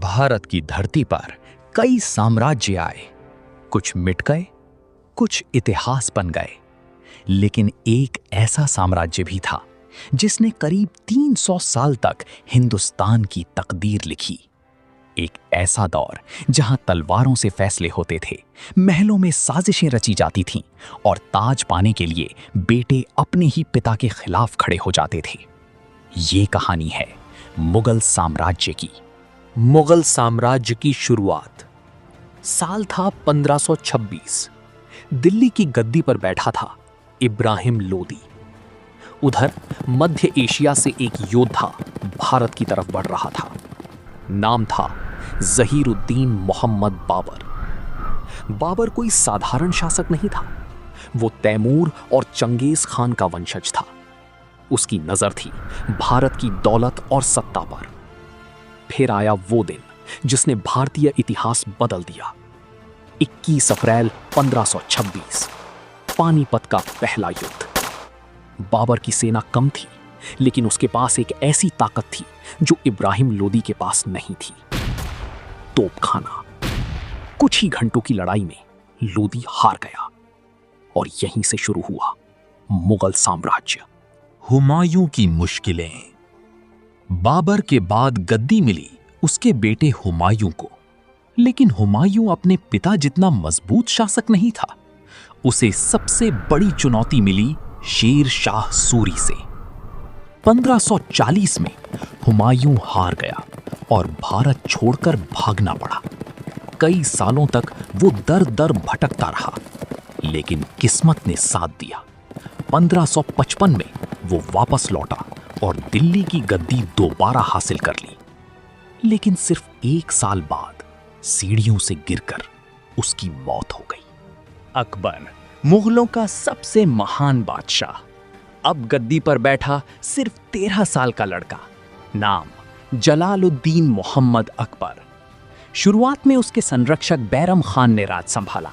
भारत की धरती पर कई साम्राज्य आए, कुछ मिट गए, कुछ इतिहास बन गए, लेकिन एक ऐसा साम्राज्य भी था जिसने करीब 300 साल तक हिंदुस्तान की तकदीर लिखी। एक ऐसा दौर जहां तलवारों से फैसले होते थे, महलों में साजिशें रची जाती थीं और ताज पाने के लिए बेटे अपने ही पिता के खिलाफ खड़े हो जाते थे। ये कहानी है मुगल साम्राज्य की। मुगल साम्राज्य की शुरुआत। साल था 1526। दिल्ली की गद्दी पर बैठा था इब्राहिम लोदी। उधर मध्य एशिया से एक योद्धा भारत की तरफ बढ़ रहा था। नाम था ज़हीरुद्दीन मोहम्मद बाबर। बाबर कोई साधारण शासक नहीं था, वो तैमूर और चंगेज खान का वंशज था। उसकी नजर थी भारत की दौलत और सत्ता पर। फिर आया वो दिन जिसने भारतीय इतिहास बदल दिया। 21 अप्रैल 1526, पानीपत का पहला युद्ध। बाबर की सेना कम थी, लेकिन उसके पास एक ऐसी ताकत थी जो इब्राहिम लोदी के पास नहीं थी, तोपखाना। कुछ ही घंटों की लड़ाई में लोदी हार गया और यहीं से शुरू हुआ मुगल साम्राज्य। हुमायूं की मुश्किलें। बाबर के बाद गद्दी मिली उसके बेटे हुमायूं को, लेकिन हुमायूं अपने पिता जितना मजबूत शासक नहीं था। उसे सबसे बड़ी चुनौती मिली शेर शाह सूरी से। 1540 में हुमायूं हार गया और भारत छोड़कर भागना पड़ा। कई सालों तक वो दर दर भटकता रहा, लेकिन किस्मत ने साथ दिया। 1555 में वो वापस लौटा और दिल्ली की गद्दी दोबारा हासिल कर ली। लेकिन सिर्फ 1 साल बाद सीढ़ियों से गिरकर उसकी मौत हो गई। अकबर, मुगलों का सबसे महान बादशाह, अब गद्दी पर बैठा सिर्फ 13 साल का लड़का। नाम जलालुद्दीन मोहम्मद अकबर। शुरुआत में उसके संरक्षक बैरम खान ने राज संभाला।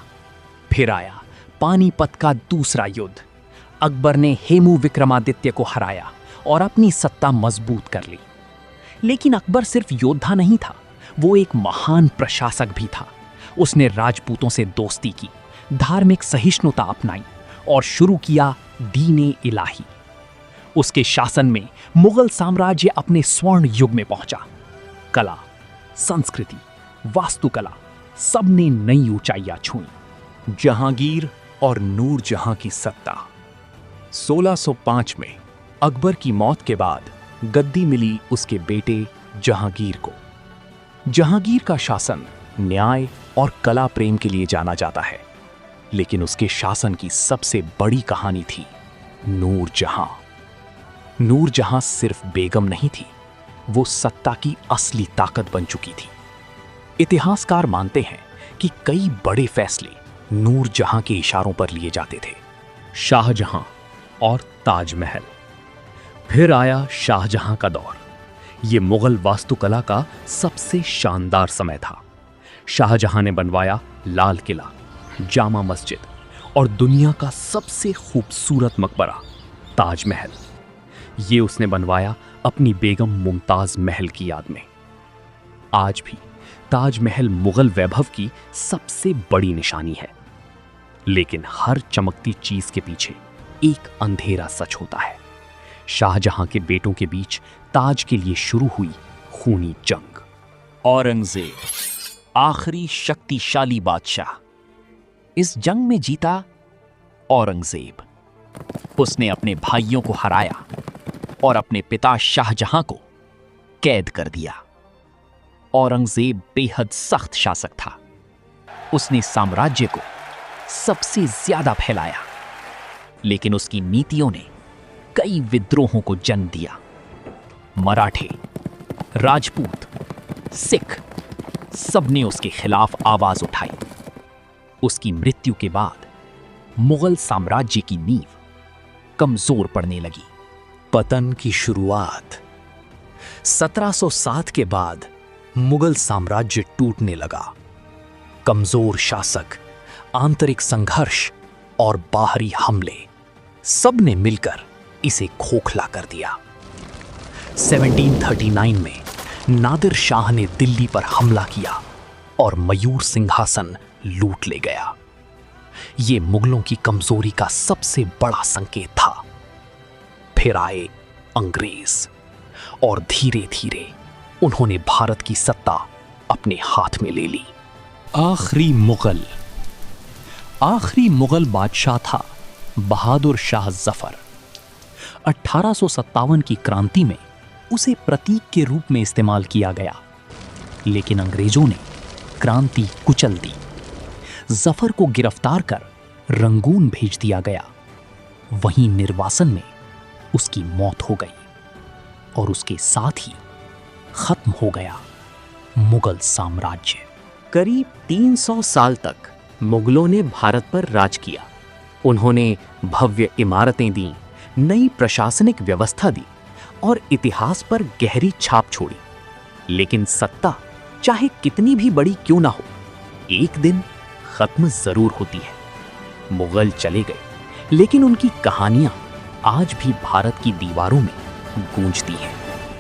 फिर आया पानीपत का दूसरा युद्ध। अकबर ने हेमू विक्रमादित्य को हराया और अपनी सत्ता मजबूत कर ली। लेकिन अकबर सिर्फ योद्धा नहीं था, वो एक महान प्रशासक भी था। उसने राजपूतों से दोस्ती की, धार्मिक सहिष्णुता अपनाई और शुरू किया दीन इलाही। उसके शासन में मुगल साम्राज्य अपने स्वर्ण युग में पहुंचा। कला, संस्कृति, वास्तुकला, सबने नई ऊंचाइयां छुई। जहांगीर और नूरजहां की सत्ता। 1605 में अकबर की मौत के बाद गद्दी मिली उसके बेटे जहांगीर को। जहांगीर का शासन न्याय और कला प्रेम के लिए जाना जाता है, लेकिन उसके शासन की सबसे बड़ी कहानी थी नूरजहां। नूरजहां सिर्फ बेगम नहीं थी, वो सत्ता की असली ताकत बन चुकी थी। इतिहासकार मानते हैं कि कई बड़े फैसले नूरजहां के इशारों पर लिए जाते थे। शाहजहां और ताजमहल। फिर आया शाहजहां का दौर। ये मुगल वास्तुकला का सबसे शानदार समय था। शाहजहां ने बनवाया लाल किला, जामा मस्जिद और दुनिया का सबसे खूबसूरत मकबरा ताजमहल। ये उसने बनवाया अपनी बेगम मुमताज महल की याद में। आज भी ताजमहल मुगल वैभव की सबसे बड़ी निशानी है, लेकिन हर चमकती चीज के पीछे एक अंधेरा सच होता है। शाहजहां के बेटों के बीच ताज के लिए शुरू हुई खूनी जंग। औरंगजेब, आखिरी शक्तिशाली बादशाह। इस जंग में जीता औरंगजेब। उसने अपने भाइयों को हराया और अपने पिता शाहजहां को कैद कर दिया। औरंगजेब बेहद सख्त शासक था। उसने साम्राज्य को सबसे ज्यादा फैलाया, लेकिन उसकी नीतियों ने कई विद्रोहों को जन्म दिया। मराठे, राजपूत, सिख, सबने उसके खिलाफ आवाज उठाई। उसकी मृत्यु के बाद मुगल साम्राज्य की नींव कमजोर पड़ने लगी। पतन की शुरुआत। 1707 के बाद मुगल साम्राज्य टूटने लगा। कमजोर शासक, आंतरिक संघर्ष और बाहरी हमले, सब ने मिलकर इसे खोखला कर दिया। 1739 में नादिर शाह ने दिल्ली पर हमला किया और मयूर सिंहासन लूट ले गया। ये मुगलों की कमजोरी का सबसे बड़ा संकेत था। फिर आए अंग्रेज और धीरे धीरे उन्होंने भारत की सत्ता अपने हाथ में ले ली। आखिरी मुगल बादशाह था बहादुर शाह जफर। 1857 की क्रांति में उसे प्रतीक के रूप में इस्तेमाल किया गया, लेकिन अंग्रेजों ने क्रांति कुचल दी। जफर को गिरफ्तार कर रंगून भेज दिया गया। वहीं निर्वासन में उसकी मौत हो गई और उसके साथ ही खत्म हो गया मुगल साम्राज्य। करीब 300 साल तक मुगलों ने भारत पर राज किया। उन्होंने भव्य इमारतें दी, नई प्रशासनिक व्यवस्था दी और इतिहास पर गहरी छाप छोड़ी। लेकिन सत्ता चाहे कितनी भी बड़ी क्यों ना हो, एक दिन खत्म जरूर होती है। मुगल चले गए, लेकिन उनकी कहानियां आज भी भारत की दीवारों में गूंजती हैं।